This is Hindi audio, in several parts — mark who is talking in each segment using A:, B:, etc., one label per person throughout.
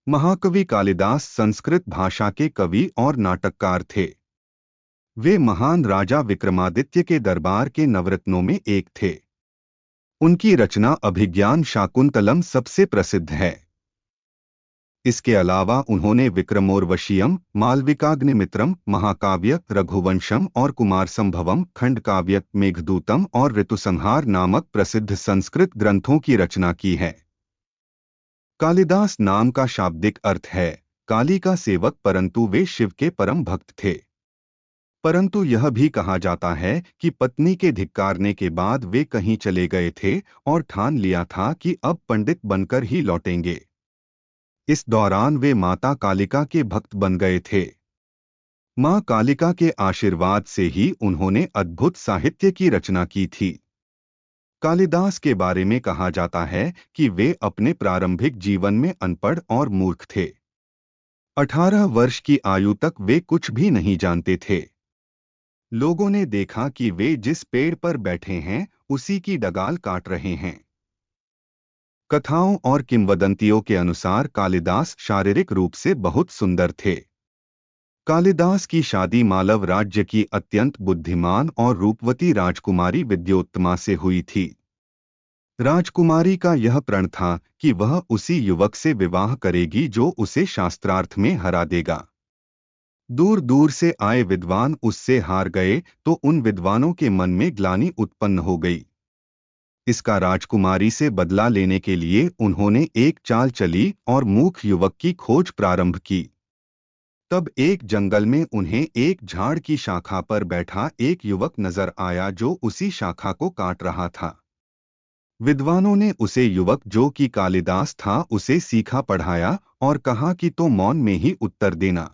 A: महाकवि कालिदास संस्कृत भाषा के कवि और नाटककार थे। वे महान राजा विक्रमादित्य के दरबार के नवरत्नों में एक थे। उनकी रचना अभिज्ञान शाकुंतलम सबसे प्रसिद्ध है। इसके अलावा उन्होंने विक्रमोर्वशीयम, मालविकाग्निमित्रम, महाकाव्य रघुवंशम और कुमारसंभवम, खंडकाव्य मेघदूतम और ऋतुसंहार नामक प्रसिद्ध संस्कृत ग्रंथों की रचना की है। कालिदास नाम का शाब्दिक अर्थ है काली का सेवक, परंतु वे शिव के परम भक्त थे। परंतु यह भी कहा जाता है कि पत्नी के धिक्कारने के बाद वे कहीं चले गए थे और ठान लिया था कि अब पंडित बनकर ही लौटेंगे। इस दौरान वे माता कालिका के भक्त बन गए थे। मां कालिका के आशीर्वाद से ही उन्होंने अद्भुत साहित्य की रचना की थी। कालिदास के बारे में कहा जाता है कि वे अपने प्रारंभिक जीवन में अनपढ़ और मूर्ख थे। 18 वर्ष की आयु तक वे कुछ भी नहीं जानते थे। लोगों ने देखा कि वे जिस पेड़ पर बैठे हैं उसी की डगाल काट रहे हैं। कथाओं और किंवदंतियों के अनुसार कालिदास शारीरिक रूप से बहुत सुंदर थे। कालिदास की शादी मालव राज्य की अत्यंत बुद्धिमान और रूपवती राजकुमारी विद्योत्तमा से हुई थी। राजकुमारी का यह प्रण था कि वह उसी युवक से विवाह करेगी जो उसे शास्त्रार्थ में हरा देगा। दूर दूर से आए विद्वान उससे हार गए तो उन विद्वानों के मन में ग्लानि उत्पन्न हो गई। इसका राजकुमारी से बदला लेने के लिए उन्होंने एक चाल चली और मूर्ख युवक की खोज प्रारंभ की। तब एक जंगल में उन्हें एक झाड़ की शाखा पर बैठा एक युवक नजर आया जो उसी शाखा को काट रहा था। विद्वानों ने उसे युवक, जो कि कालिदास था, उसे सीखा पढ़ाया और कहा कि तो मौन में ही उत्तर देना।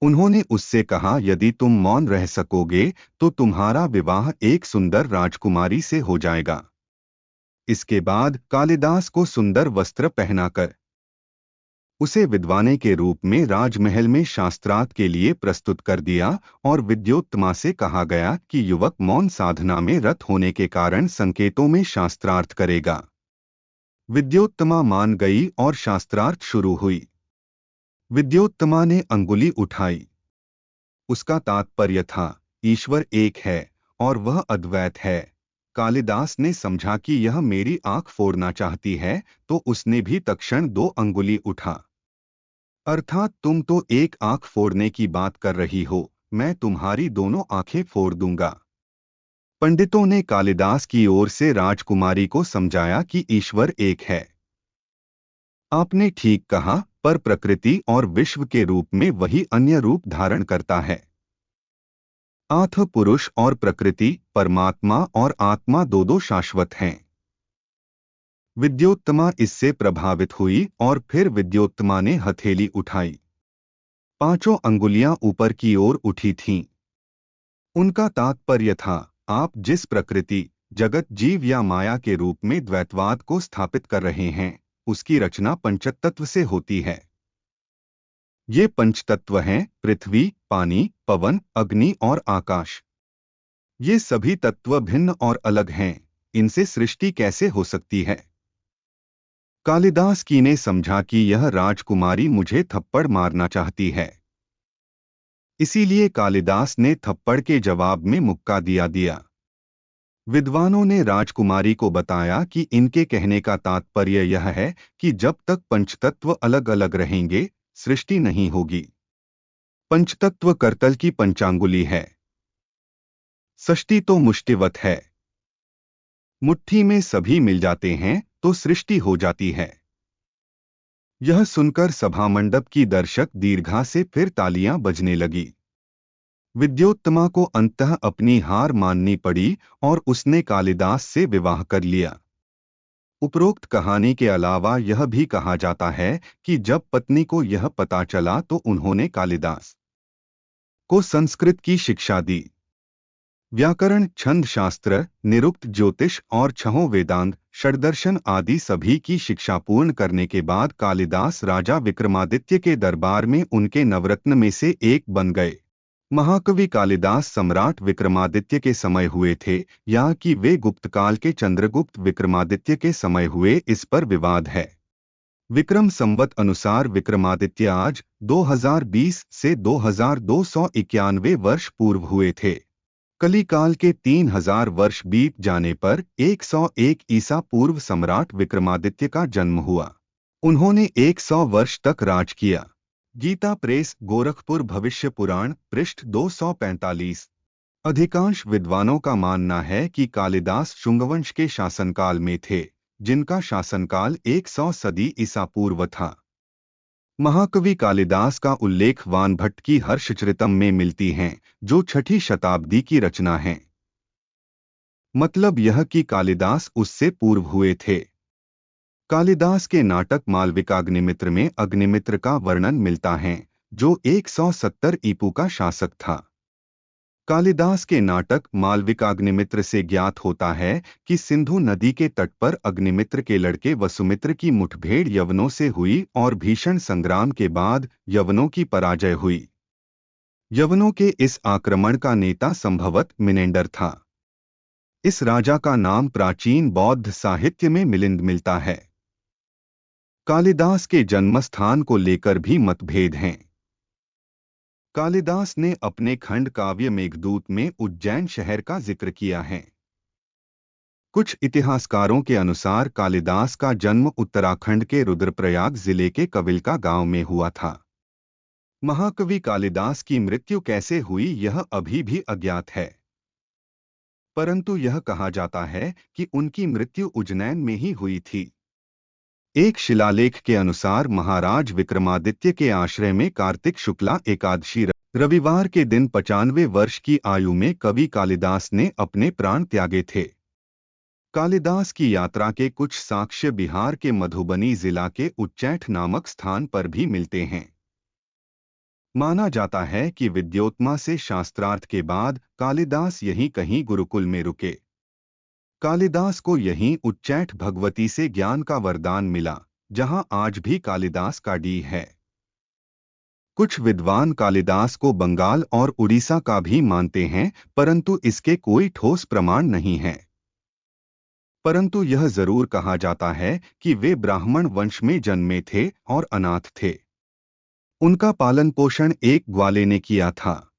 A: उन्होंने उससे कहा, यदि तुम मौन रह सकोगे तो तुम्हारा विवाह एक सुंदर राजकुमारी से हो जाएगा। इसके बाद कालिदास को सुंदर वस्त्र पहनाकर उसे विद्वाने के रूप में राजमहल में शास्त्रार्थ के लिए प्रस्तुत कर दिया और विद्योत्तमा से कहा गया कि युवक मौन साधना में रत होने के कारण संकेतों में शास्त्रार्थ करेगा। विद्योत्तमा मान गई और शास्त्रार्थ शुरू हुई। विद्योत्तमा ने अंगुली उठाई। उसका तात्पर्य था ईश्वर एक है और वह अद्वैत है। कालिदास ने समझा कि यह मेरी आंख फोड़ना चाहती है तो उसने भी तत्क्षण 2 अंगुली उठा। अर्थात तुम तो एक आंख फोड़ने की बात कर रही हो, मैं तुम्हारी दोनों आंखें फोड़ दूंगा। पंडितों ने कालिदास की ओर से राजकुमारी को समझाया कि ईश्वर एक है। आपने ठीक कहा, पर प्रकृति और विश्व के रूप में वही अन्य रूप धारण करता है। आथ पुरुष और प्रकृति, परमात्मा और आत्मा दो शाश्वत हैं। विद्योत्तमा इससे प्रभावित हुई और फिर विद्योत्तमा ने हथेली उठाई। 5 अंगुलियां ऊपर की ओर उठी थीं। उनका तात्पर्य था, आप जिस प्रकृति, जगत, जीव या माया के रूप में द्वैतवाद को स्थापित कर रहे हैं, उसकी रचना पंचतत्व से होती है। ये पंचतत्व हैं पृथ्वी, पानी, पवन, अग्नि और आकाश। ये सभी तत्व भिन्न और अलग हैं, इनसे सृष्टि कैसे हो सकती है? कालिदास की ने समझा कि यह राजकुमारी मुझे थप्पड़ मारना चाहती है। इसीलिए कालिदास ने थप्पड़ के जवाब में मुक्का दिया। विद्वानों ने राजकुमारी को बताया कि इनके कहने का तात्पर्य यह है कि जब तक पंचतत्व अलग अलग रहेंगे, सृष्टि नहीं होगी। पंचतत्व करतल की पंचांगुली है। सृष्टि तो मुष्टिवत है। मुट्ठी में सभी मिल जाते हैं तो सृष्टि हो जाती है। यह सुनकर सभामंडप की दर्शक दीर्घा से फिर तालियां बजने लगी। विद्योत्तमा को अंततः अपनी हार माननी पड़ी और उसने कालिदास से विवाह कर लिया। उपरोक्त कहानी के अलावा यह भी कहा जाता है कि जब पत्नी को यह पता चला तो उन्होंने कालिदास को संस्कृत की शिक्षा दी। व्याकरण, छंद शास्त्र, निरुक्त ज्योतिष और 6 वेदांत, षड्दर्शन आदि सभी की शिक्षा पूर्ण करने के बाद कालिदास राजा विक्रमादित्य के दरबार में उनके नवरत्न में से एक बन गए। महाकवि कालिदास सम्राट विक्रमादित्य के समय हुए थे या कि वे गुप्तकाल के चंद्रगुप्त विक्रमादित्य के समय हुए, इस पर विवाद है। विक्रम संवत अनुसार विक्रमादित्य आज 2020 से 2291 वर्ष पूर्व हुए थे। कलिकाल के 3000 वर्ष बीत जाने पर 101 ईसा पूर्व सम्राट विक्रमादित्य का जन्म हुआ। उन्होंने 100 वर्ष तक राज किया। गीता प्रेस, गोरखपुर, भविष्य पुराण, पृष्ठ 245। अधिकांश विद्वानों का मानना है कि कालिदास शुंगवंश के शासनकाल में थे, जिनका शासनकाल 100 सदी ईसा पूर्व था। महाकवि कालिदास का उल्लेख वानभट्ट की हर्षचरितम में मिलती हैं, जो 6ठी शताब्दी की रचना है। मतलब यह कि कालिदास उससे पूर्व हुए थे। कालिदास के नाटक मालविकाग्निमित्र में अग्निमित्र का वर्णन मिलता है, जो 170 ईपू का शासक था। कालिदास के नाटक मालविकाग्निमित्र से ज्ञात होता है कि सिंधु नदी के तट पर अग्निमित्र के लड़के वसुमित्र की मुठभेड़ यवनों से हुई और भीषण संग्राम के बाद यवनों की पराजय हुई। यवनों के इस आक्रमण का नेता संभवत मिनेंडर था। इस राजा का नाम प्राचीन बौद्ध साहित्य में मिलिंद मिलता है। कालिदास के जन्मस्थान को लेकर भी मतभेद हैं। कालिदास ने अपने खंड काव्य मेघदूत में उज्जैन शहर का जिक्र किया है। कुछ इतिहासकारों के अनुसार कालिदास का जन्म उत्तराखंड के रुद्रप्रयाग जिले के कविलका गांव में हुआ था। महाकवि कालिदास की मृत्यु कैसे हुई यह अभी भी अज्ञात है, परंतु यह कहा जाता है कि उनकी मृत्यु उज्जैन में ही हुई थी। एक शिलालेख के अनुसार महाराज विक्रमादित्य के आश्रय में कार्तिक शुक्ला एकादशी रविवार के दिन 95 वर्ष की आयु में कवि कालिदास ने अपने प्राण त्यागे थे। कालिदास की यात्रा के कुछ साक्ष्य बिहार के मधुबनी जिला के उच्चैठ नामक स्थान पर भी मिलते हैं। माना जाता है कि विद्योत्मा से शास्त्रार्थ के बाद कालिदास यहीं कहीं गुरुकुल में रुके। कालिदास को यहीं उच्चैठ भगवती से ज्ञान का वरदान मिला, जहां आज भी कालिदास का डी है। कुछ विद्वान कालिदास को बंगाल और उड़ीसा का भी मानते हैं, परंतु इसके कोई ठोस प्रमाण नहीं है। परंतु यह जरूर कहा जाता है कि वे ब्राह्मण वंश में जन्मे थे और अनाथ थे। उनका पालन पोषण एक ग्वाले ने किया था।